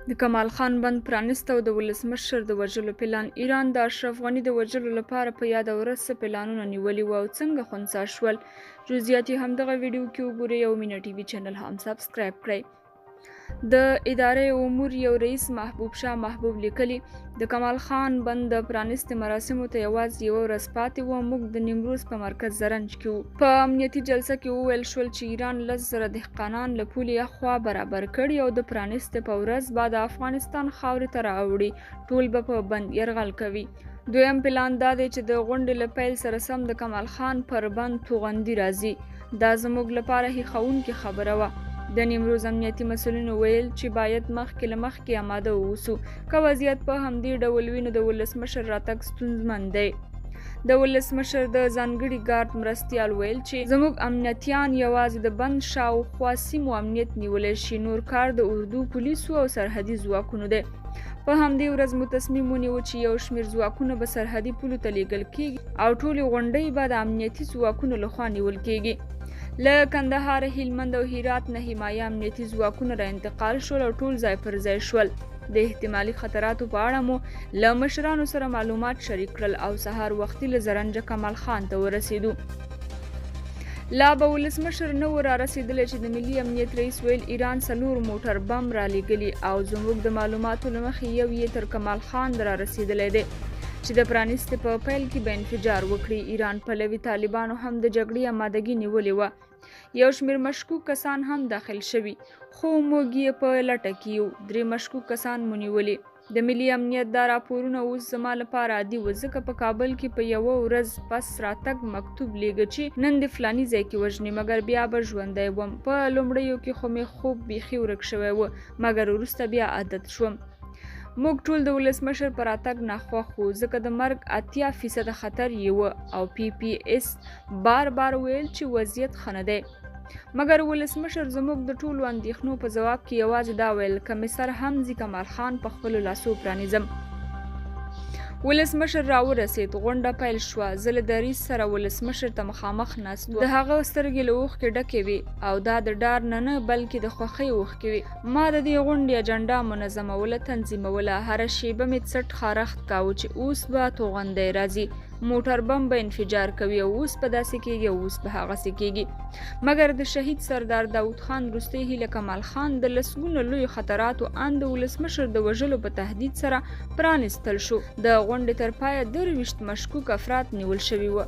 د کمال خان بند پرانیسته او د ولسمشر د وژلو پلان. ایران د اشرف غني د وژلو لپاره په یاده ورځ څه پلانونه نیولي وو او څنګه خنثی شول؟ جزئیات یې همدغه ویډیو کې وګورئ او مینه ټي وي چینل هم سبسکرایب کړئ. د ادارې امور یو رئیس محبوب شاه محبوب لیکلي، د کمال خان بند د پرانیستې مراسمو ته یوازې یوه ورځ پاتې وه. موږ د نیمروز په مرکز زرنج کې وو. په امنیتي جلسه کې وویل شول چې ایران 10,000 دهقانان له پولې اخوا برابر کړي او د پرانیستې په ورځ به د افغانستان خاورې ته راوړي. ټول به په بند یرغل کوي. دویم پلان دا دی چې د غونډې له پیل سره سم د کمال خان پر بند توغندي راځي. دا زموږ لپاره هیښوونکې خبره وه. د نیمروز امنیتي مسؤلینو ویل چې باید مخکې له مخکې اماده واوسو. که وضعیت په همدې ډول وي نو د ولسمشر راتګ ستونزمن دی. د ولسمشر د ځانګړي ګارد مرستیال ویل چې زموږ امنیتیان یوازې د بند شاوخوا سیمو امنیت نیولی شي، نور کار د اردو پولیسو او سرحدي ځواکونو دی. په همدې ورځ مو تصمیم ونیو چې یو شمېر ځواکونه به سرحدي پولو ته لیږل کیږي او ټولې غونډۍ به د امنیتي ځواکونو لخوا نیول کیږي. له کندهار، هلمند او هرات نه حمایه امنیتي ځواکونه را انتقال شول او ټول ځای پر ځای شول. د احتمالي خطراتو په اړه مو له مشرانو سره معلومات شریک کړل او سهار وختي له زرنجه کمال خان ته ورسېدو. لا به ولسمشر نه و را رسېدلی چې د ملي امنیت رئیس ویل ایران 4 موټر بم را لیږلي او زموږ د معلوماتو له مخې یو یې تر کمال خان را رسېدلی دی چې د پرانیستې په پیل کې به انفجار وکړي. ایران پلوي طالبانو هم د جګړې امادګي نیولې وه. یو شمېر مشکوک کسان هم داخل شوي، خو موږ یې په لټه کې یو. 3 مشکوک کسان مو نیولي. د ملي امنیت دا راپورونه اوس زما لپاره عادي و، ځکه په کابل کې په یوه ورځ پس راتګ مکتوب لیږه چې نن د فلاني ځای کې وژني، مګر بیا به ژوندی وم. په لومړیو کې خو مې خوب بیخي ورک شوی و، مګر وروسته بیا عادت شوم. موږ ټول د ولسمشر پر راتګ ناخوښ وو، ځکه د مرګ 80% خطر یې و او پی پی اس بار ویل چې وضعیت ښه نه دی. مګر ولسمشر زموږ د ټولو اندېښنو په ځواب کې یوازې دا ویل، که مې سر هم ځي کمال خان په خپلو لاسو پرانیزم. ولسمشر راورسېد، غونډه پیل شوه. زه له دریځ سره ولسمشر ته مخامخ ناست وم. د هغه سترګې له اوښکې ډکې وې او دا د ډار نه بلکې د خوښۍ اوښکې وې. ما د دې غونډې اجنډا منظموله، تنظیموله. هره شیبه مې څټ خارښت کاوه چې اوس به توغندی راځي، موټر بم به انفجار کوي او اوس به داسې کېږي او اوس به هغسې کېږي. مګر د شهید سردار داود خان وروستۍ هیله کمال خان د لسګونو لویو خطراتو ان د ولسمشر د وژلو په تهدید سره پرانیستل شو. د غونډې تر پایه 23 مشکوک افراد نیول شوي وو.